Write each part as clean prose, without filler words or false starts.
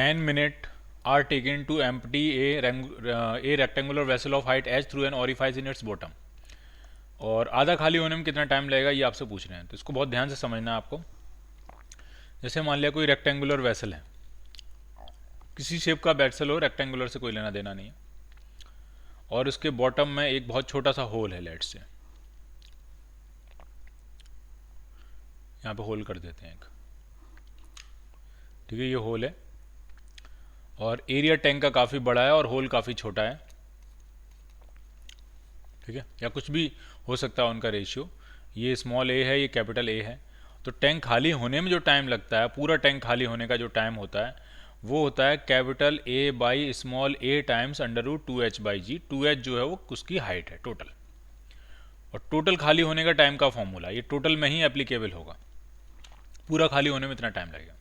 10 minutes are taken to empty a rectangular vessel of height h through an orifice in its bottom. और आधा खाली होने में कितना टाइम लगेगा ये आपसे पूछ रहे हैं, तो इसको बहुत ध्यान से समझना है आपको। जैसे मान लिया कोई रेक्टेंगुलर वेसल है, किसी शेप का वेसल हो, रेक्टेंगुलर से कोई लेना देना नहीं है, और उसके बॉटम में एक बहुत छोटा सा होल है, लेट्स से यहाँ पे होल कर देते हैं एक, ठीक है, ये होल है और एरिया टैंक का काफ़ी बड़ा है और होल काफ़ी छोटा है, ठीक है, या कुछ भी हो सकता है उनका रेशियो, ये स्मॉल ए है, ये कैपिटल ए है। तो टैंक खाली होने में जो टाइम लगता है, पूरा टैंक खाली होने का जो टाइम होता है वो होता है capital A by small A times under root 2h by g. 2h जो है वो उसकी हाइट है टोटल, और टोटल खाली होने का टाइम का फॉर्मूला ये टोटल में ही एप्लीकेबल होगा, पूरा खाली होने में इतना टाइम लगेगा।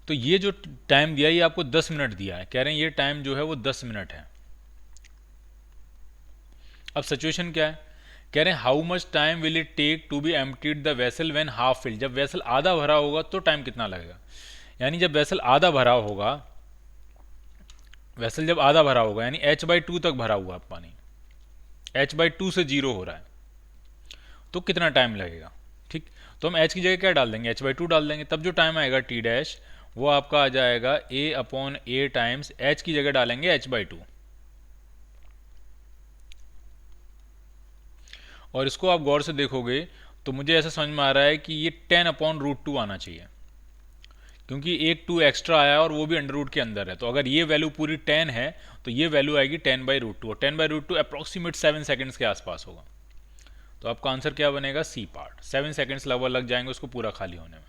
तो ये जो टाइम दिया ये आपको 10 मिनट दिया है, कह रहे हैं ये टाइम जो है वो 10 मिनट है। अब सिचुएशन क्या है, कह रहे हैं how much time will it take to be emptied the vessel when half filled. जब वेसल आधा भरा होगा तो टाइम कितना लगेगा, यानी जब वेसल आधा भरा होगा, वेसल जब आधा भरा होगा यानी h/2 तक भरा हुआ पानी, h/2 से 0 हो रहा है, तो कितना टाइम लगेगा। ठीक, तो हम h की जगह क्या डाल देंगे, h/2 डाल देंगे, तब जो टाइम आएगा t डैश वो आपका आ जाएगा a/a टाइम्स h की जगह डालेंगे h/2, और इसको आप गौर से देखोगे तो मुझे ऐसा समझ में आ रहा है कि ये 10/√2 आना चाहिए, क्योंकि एक 2 एक्स्ट्रा आया और वो भी अंडर रूट के अंदर है। तो अगर ये वैल्यू पूरी 10 है तो ये वैल्यू आएगी 10/√2, और 10/√2 अप्रॉक्सीमेट 7 सेकेंड्स के आसपास होगा। तो आपका आंसर क्या बनेगा, सी पार्ट। 7 सेकेंड्स लगभग लग जाएंगे उसको पूरा खाली होने में।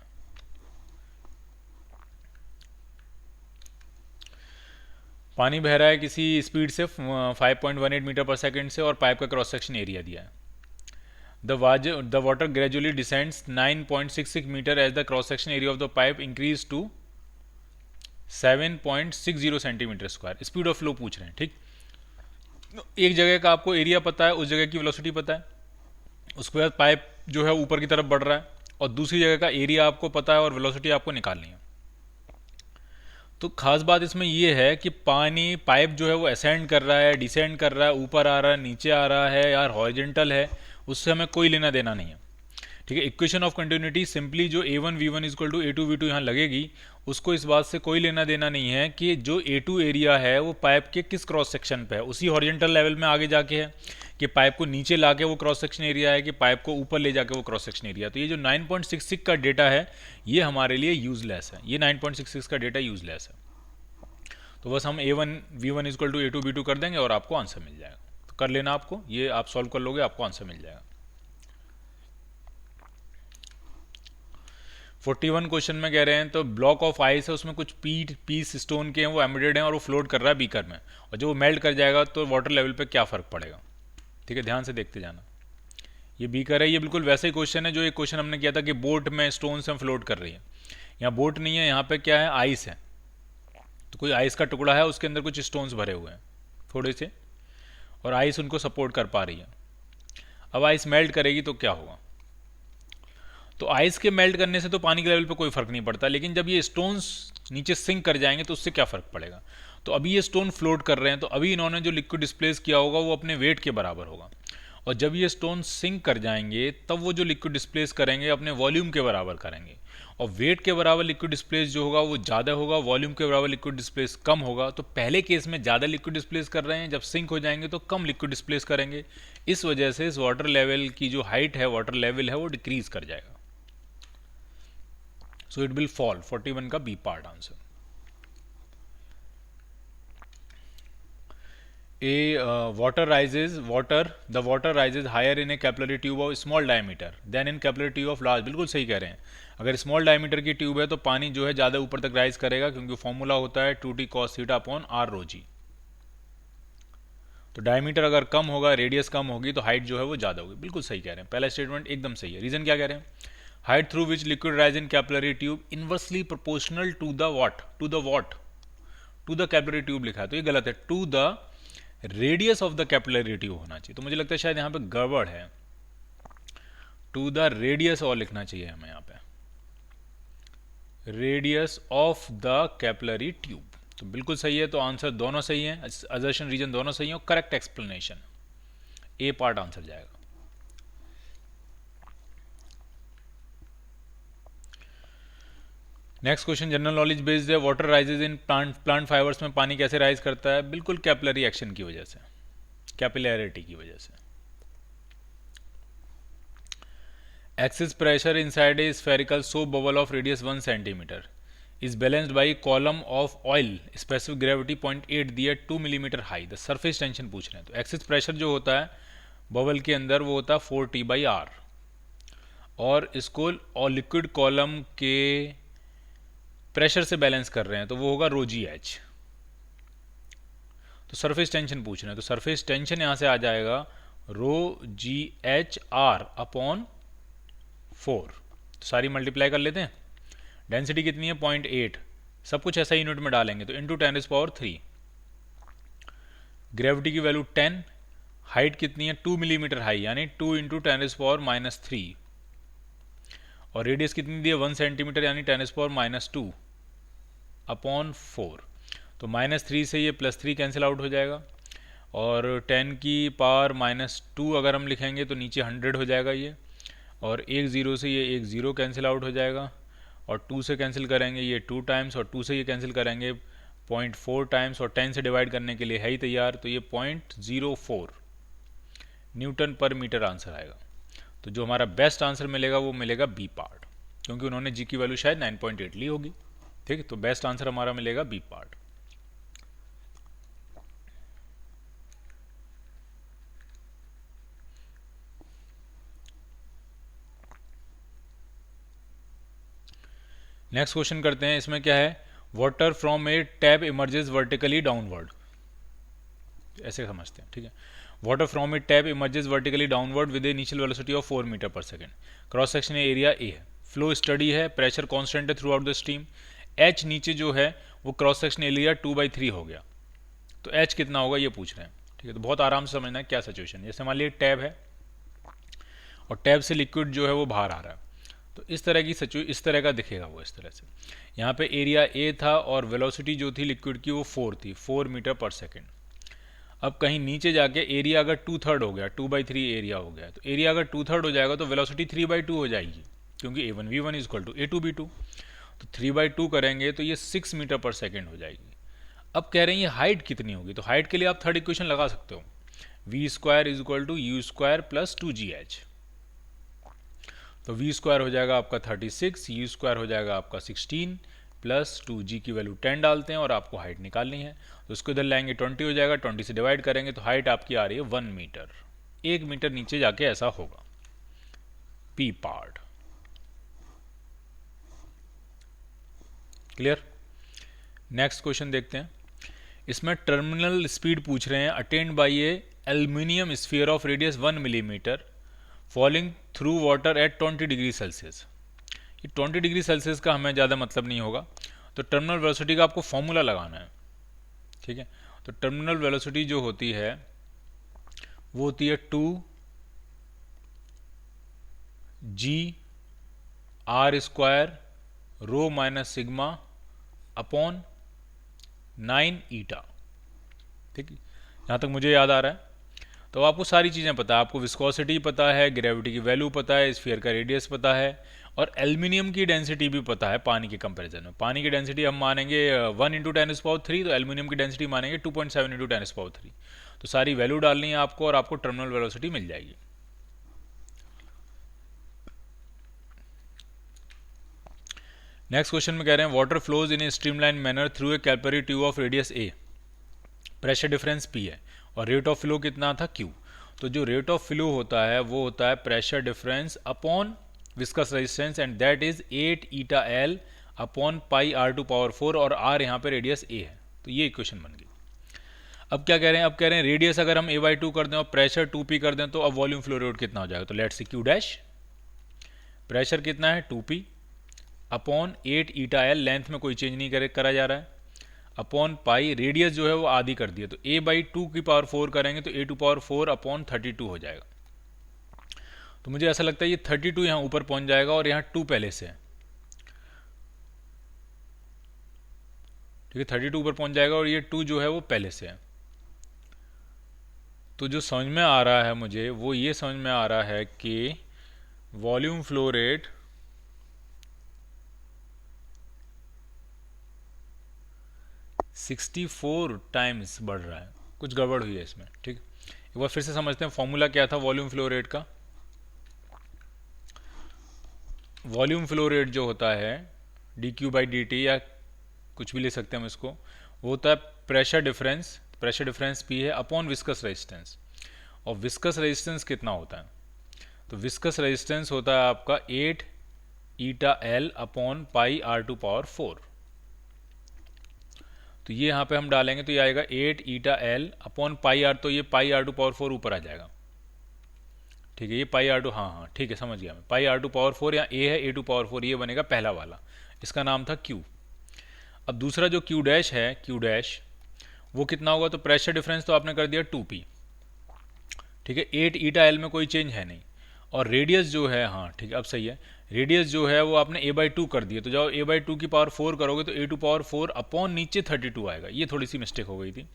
पानी बह रहा है किसी स्पीड से 5.18 मीटर पर सेकेंड से, और पाइप का क्रॉस सेक्शन एरिया दिया है। The water gradually descends 9.66 meter as the cross section area of the pipe increase to 7.60 centimetre square. Speed of flow पूछ रहे हैं, ठीक। एक जगह का आपको एरिया पता है, उस जगह की वेलोसिटी पता है, उसके बाद पाइप जो है ऊपर की तरफ बढ़ रहा है, और दूसरी जगह का एरिया आपको पता है और वेलोसिटी आपको निकालनी है। तो खास बात इसमें यह है कि पानी पाइप जो है वो असेंड कर रहा है, डिसेंड कर रहा है, ऊपर आ रहा है, नीचे आ रहा है, यार हॉरिजेंटल है, उससे हमें कोई लेना देना नहीं है, ठीक है। इक्वेशन ऑफ कंटिन्यूटी सिंपली जो a1v1 इक्वल टू a2v2 यहाँ लगेगी, उसको इस बात से कोई लेना देना नहीं है कि जो a2 एरिया है वो पाइप के किस क्रॉस सेक्शन पे है, उसी हॉरिजेंटल लेवल में आगे जाके है कि पाइप को नीचे लाके वो क्रॉस सेक्शन एरिया है कि पाइप को ऊपर ले जाके वो क्रॉस सेक्शन एरिया। तो ये जो 9.66 का डेटा है ये हमारे लिए यूजलेस है, ये 9.66 का डेटा यूजलेस है। तो बस हम a1v1 इक्वल टू a2v2 कर देंगे और आपको आंसर मिल जाएगा। तो कर लेना आपको, ये आप सॉल्व कर लोगे आपको आंसर मिल जाएगा। 41 क्वेश्चन में कह रहे हैं तो ब्लॉक ऑफ आइस है, उसमें कुछ पीस स्टोन के हैं वो एम्बेडेड हैं और वो फ्लोट कर रहा है बीकर में, और जब वो मेल्ट कर जाएगा तो वाटर लेवल पे क्या फ़र्क पड़ेगा। ठीक है, ध्यान से देखते जाना। ये बीकर है, ये बिल्कुल वैसे ही क्वेश्चन है जो एक क्वेश्चन हमने किया था कि बोट में स्टोन से फ्लोट कर रही है। यहाँ बोट नहीं है, यहाँ पे क्या है, आइस है। तो कोई आइस का टुकड़ा है, उसके अंदर कुछ स्टोन्स भरे हुए हैं थोड़े से, और आइस उनको सपोर्ट कर पा रही है। अब आइस मेल्ट करेगी तो क्या होगा, तो आइस के मेल्ट करने से तो पानी के लेवल पे कोई फर्क नहीं पड़ता, लेकिन जब ये स्टोन्स नीचे सिंक कर जाएंगे तो उससे क्या फर्क पड़ेगा। तो अभी ये स्टोन फ्लोट कर रहे हैं, तो अभी इन्होंने जो लिक्विड डिस्प्लेस किया होगा वो अपने वेट के बराबर होगा, और जब ये स्टोन सिंक कर जाएंगे तब वो जो लिक्विड डिस्प्लेस करेंगे अपने वॉल्यूम के बराबर करेंगे, और वेट के बराबर लिक्विड डिस्प्लेस जो होगा वो ज़्यादा होगा, वॉल्यूम के बराबर लिक्विड डिस्प्लेस कम होगा। तो पहले केस में ज़्यादा लिक्विड डिस्प्लेस कर रहे हैं, जब सिंक हो जाएंगे तो कम लिक्विड डिस्प्लेस करेंगे। इस वजह से इस वाटर लेवल की जो हाइट है, वाटर लेवल है, वो डिक्रीज कर जाएगा। So it will fall। 41 का B part answer. the water rises higher in a capillary tube of small diameter than in capillary tube of large। बिल्कुल सही कह रहे हैं, अगर स्मॉल डायमीटर की ट्यूब है तो पानी जो है ज़्यादा ऊपर तक राइज करेगा, क्योंकि फॉर्मूला होता है 2t cos theta upon r रो जी। तो डायमीटर अगर कम होगा, रेडियस कम होगी, तो हाइट जो है वो ज़्यादा होगी। बिल्कुल सही कह रहे हैं, पहला स्टेटमेंट एकदम सही है। रीज़न क्या कह रहे हैं, height through which liquid rise in capillary tube inversely proportional to the what, to the capillary tube लिखा है तो ये गलत है, to the radius of the capillary tube होना चाहिए। तो मुझे लगता है शायद यहाँ पे गड़बड़ है, टू द रेडियस और लिखना चाहिए हमें यहाँ पे, radius of the capillary tube. तो बिल्कुल सही है, तो आंसर दोनों सही है, असर्शन रीजन दोनों सही है और correct explanation A part answer जाएगा। Next question general knowledge based है। Water rises in plant fibres में पानी कैसे राइज करता है? बिल्कुल कैपिलरी एक्शन की वजह से, कैपिलैरिटी की वजह से। Axis pressure inside a spherical soap bubble of radius 1 centimetre is balanced by column of oil specific gravity 0.8 दिया 2 millimetre high. The surface tension पूछ रहे हैं, तो एक्सिस प्रेशर जो होता है बबल के अंदर वो होता है 4T/R, और इसको और लिक्विड कॉलम के प्रेशर से बैलेंस कर रहे हैं तो वो होगा ρgH। तो सरफेस टेंशन पूछ रहे हैं, तो सरफेस टेंशन यहां से आ जाएगा ρgH/4। तो सारी मल्टीप्लाई कर लेते हैं। डेंसिटी कितनी है? 0.8, सब कुछ ऐसा यूनिट में डालेंगे तो इंटू 10⁻3। ग्रेविटी की वैल्यू 10, हाइट कितनी है? 2 मिलीमीटर हाई, यानी 2 इंटू 10⁻³ और रेडियस कितनी दी है? 1 सेंटीमीटर, यानी 10⁻²/4। तो -3 से ये +3 कैंसिल आउट हो जाएगा, और 10 की पावर -2 अगर हम लिखेंगे तो नीचे 100 हो जाएगा ये, और 1 0 से ये 1 0 कैंसिल आउट हो जाएगा, और 2 से कैंसिल करेंगे ये 2 टाइम्स, और 2 से ये कैंसिल करेंगे 0.4 टाइम्स, और 10 से डिवाइड करने के लिए है ही तैयार, तो ये 0.04 न्यूटन पर मीटर आंसर आएगा। तो जो हमारा बेस्ट आंसर मिलेगा वो मिलेगा बी पार्ट, क्योंकि उन्होंने जी की वैल्यू शायद 9.8 ली होगी। ठीक है, तो बेस्ट आंसर हमारा मिलेगा बी पार्ट। नेक्स्ट क्वेश्चन करते हैं। इसमें क्या है? Water from a tap emerges vertically downward, ऐसे समझते हैं। ठीक है, water from a tap emerges vertically downward with a initial velocity of 4 metre per second. Cross section area A है, फ्लो स्टडी है, प्रेशर कांस्टेंट है throughout the stream. H नीचे जो है वो क्रॉस सेक्शन एरिया 2/3 हो गया, तो एच कितना होगा ये पूछ रहे हैं। ठीक है, तो बहुत आराम से समझना है क्या सिचुएशन। जैसे मान लीजिए टैब है और टैब से लिक्विड जो है वो बाहर आ रहा है, तो इस तरह की इस तरह का दिखेगा वो, इस तरह से। यहाँ पे एरिया ए था और वेलोसिटी जो थी लिक्विड की वो 4 थी, 4 मीटर पर सेकेंड। अब कहीं नीचे जाके एरिया अगर 2/3 हो गया, 2/3 एरिया हो गया, तो एरिया अगर 2/3 हो जाएगा तो वेलोसिटी 3/2 हो जाएगी, क्योंकि A1V1 = A2B2। तो 3/2 करेंगे तो ये 6 मीटर पर सेकेंड हो जाएगी। अब कह रहे हैं ये हाइट कितनी होगी, तो हाइट के लिए आप थर्ड इक्वेशन लगा सकते हो, V² = U² + 2GH। तो V² हो जाएगा आपका 36, U² हो जाएगा आपका 16, प्लस 2G की वैल्यू 10 डालते हैं और आपको हाइट निकालनी है, तो उसको इधर लाएंगे 20 हो जाएगा, 20 से डिवाइड करेंगे तो हाइट आपकी आ रही है 1 मीटर। 1 मीटर नीचे जाके ऐसा होगा, P part. Clear? Next question देखते हैं। इसमें टर्मिनल स्पीड पूछ रहे हैं attend bye A aluminium sphere of radius 1 millimetre falling through water at 20 degree Celsius. ये 20 डिग्री सेल्सियस का हमें ज़्यादा मतलब नहीं होगा, तो टर्मिनल वेलोसिटी का आपको फॉर्मूला लगाना है। ठीक है, तो टर्मिनल वेलोसिटी जो होती है वो होती है 2G⁻² rho minus sigma upon 9 ईटा। ठीक है, यहाँ तक मुझे याद आ रहा है। तो आपको सारी चीज़ें पता है, आपको विस्कोसिटी पता है, ग्रेविटी की वैल्यू पता है, स्फीयर का रेडियस पता है, और एल्यूमिनियम की डेंसिटी भी पता है पानी के कंपैरिजन में। पानी की डेंसिटी हम मानेंगे 1 × 10⁻3, तो एल्यूमिनियम की डेंसिटी मानेंगे 2.7 × 10⁻3। तो सारी वैल्यू डालनी है आपको और आपको टर्मिनल वेलोसिटी मिल जाएगी। नेक्स्ट क्वेश्चन में कह रहे हैं water flows in A streamline manner through a capillary tube of radius A, pressure difference P है और रेट ऑफ फ्लो कितना था Q। तो जो रेट ऑफ फ्लो होता है वो होता है pressure difference upon viscous resistance, and that is 8 eta L upon πr⁴, और R यहाँ पे रेडियस A है। तो ये इक्वेशन बन गई। अब क्या कह रहे हैं? अब कह रहे हैं रेडियस अगर हम A/2 कर दें और प्रेशर 2P कर दें तो अब वॉल्यूम फ्लो रेट कितना हो जाएगा। तो लेट्स सी Q', प्रेशर कितना है 2P अपॉन 8 ईटा L, लेंथ में कोई चेंज नहीं करा जा रहा है, अपॉन पाई, रेडियस जो है वो आधी कर दिया, तो A/2 की पावर 4 करेंगे तो A⁴ अपॉन 32 हो जाएगा। तो मुझे ऐसा लगता है ये 32 यहाँ ऊपर पहुँच जाएगा और यहाँ 2 पहले से है, ठीक है, 32 पर पहुंच जाएगा और ये 2 जो है वो पहले से है। तो जो समझ में आ रहा है मुझे वो ये समझ में आ रहा है कि volume flow rate sixty 64 times बढ़ रहा है, कुछ गड़बड़ हुई है इसमें। ठीक, एक बार फिर से समझते हैं फॉर्मूला क्या था वॉल्यूम फ्लो रेट का। वॉल्यूम फ्लो रेट जो होता है D Q by D T, या कुछ भी ले सकते हैं हम इसको, वो होता है pressure difference, pressure difference P है अपॉन विस्कस रेजिस्टेंस। और विस्कस रेजिस्टेंस कितना होता है, तो विस्कस रेजिस्टेंस होता है आपका 8 eta L upon pi R to power 4। तो ये यहाँ पे हम डालेंगे तो ये आएगा 8 eta L upon pi R, तो ये पाई आर टू पावर 4 ऊपर आ जाएगा। ठीक है, ये पाई आर टू, हाँ हाँ ठीक है समझ गया मैं, पाई आर टू पावर 4, यहाँ ए है ए टू पावर 4, ये बनेगा पहला वाला, इसका नाम था क्यू। अब दूसरा जो क्यू डैश है, क्यू डैश वो कितना होगा, तो प्रेशर डिफरेंस तो आपने कर दिया 2p। ठीक है, 8 ईटा एल में कोई चेंज है नहीं, और रेडियस जो है, हाँ ठीक है अब सही है, रेडियस जो है वो आपने a बाई 2 कर दिया, तो जब a बाई 2 की पावर 4 करोगे तो a टू पावर 4 अपॉन नीचे 32 आएगा। ये थोड़ी सी मिस्टेक हो गई थी,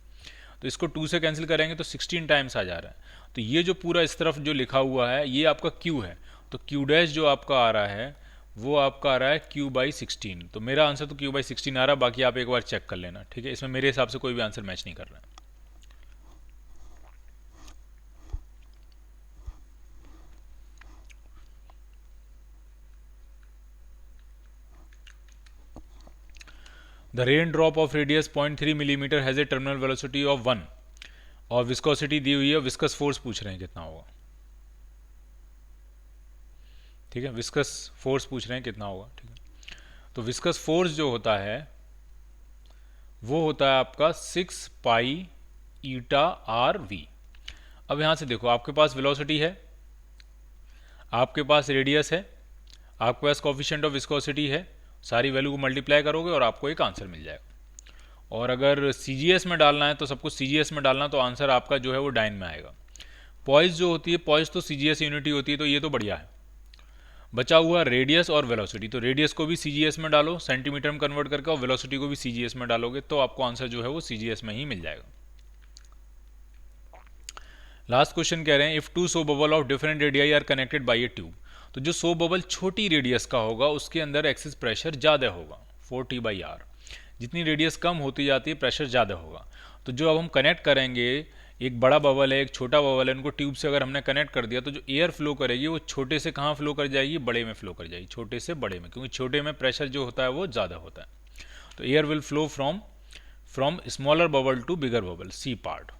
तो इसको 2 से कैंसिल करेंगे तो 16 टाइम्स आ जा रहा है। तो ये जो पूरा इस तरफ जो लिखा हुआ है ये आपका Q है, तो Q डैश जो आपका आ रहा है वो आपका आ रहा है Q बाई 16। तो मेरा आंसर तो Q बाई 16 आ रहा है, बाकी आप एक बार चेक कर लेना। ठीक है, इसमें मेरे हिसाब से कोई भी आंसर मैच नहीं कर रहा है। The rain drop of radius 0.3 millimetre has a terminal velocity of 1 और विस्कोसिटी दी हुई है, विस्कस फोर्स पूछ रहे हैं कितना होगा। ठीक है, विस्कस फोर्स पूछ रहे हैं कितना होगा। ठीक है, तो विस्कस फोर्स जो होता है वो होता है आपका 6 पाई ईटा आर वी। अब यहां से देखो, आपके पास वेलोसिटी है, आपके पास रेडियस है, आपके पास कोफिशिएंट ऑफ विस्कोसिटी है, सारी वैल्यू को मल्टीप्लाई करोगे और आपको एक आंसर मिल जाएगा। और अगर सीजीएस में डालना है तो सब कुछ सीजीएस में डालना, तो आंसर आपका जो है वो डाइन में आएगा। पॉइज जो होती है, पॉइज तो सीजीएस यूनिटी होती है, तो ये तो बढ़िया है। बचा हुआ रेडियस और वेलोसिटी, तो रेडियस को भी सीजीएस में डालो सेंटीमीटर में कन्वर्ट करके, और वेलोसिटी को भी सीजीएस में डालोगे तो आपको आंसर जो है वो सीजीएस में ही मिल जाएगा। लास्ट क्वेश्चन कह रहे हैं if two soap bubble of different radii are connected by a tube, तो जो सो बबल छोटी रेडियस का होगा उसके अंदर एक्सेस प्रेशर ज़्यादा होगा 4T/R। जितनी रेडियस कम होती जाती है प्रेशर ज़्यादा होगा। तो जो अब हम कनेक्ट करेंगे, एक बड़ा बबल है एक छोटा बबल है, उनको ट्यूब से अगर हमने कनेक्ट कर दिया तो जो एयर फ्लो करेगी वो छोटे से कहाँ फ्लो कर जाएगी, बड़े में फ्लो कर जाएगी, छोटे से बड़े में, क्योंकि छोटे में प्रेशर जो होता है वो ज़्यादा होता है। तो air will flow from smaller bubble to bigger bubble, C part.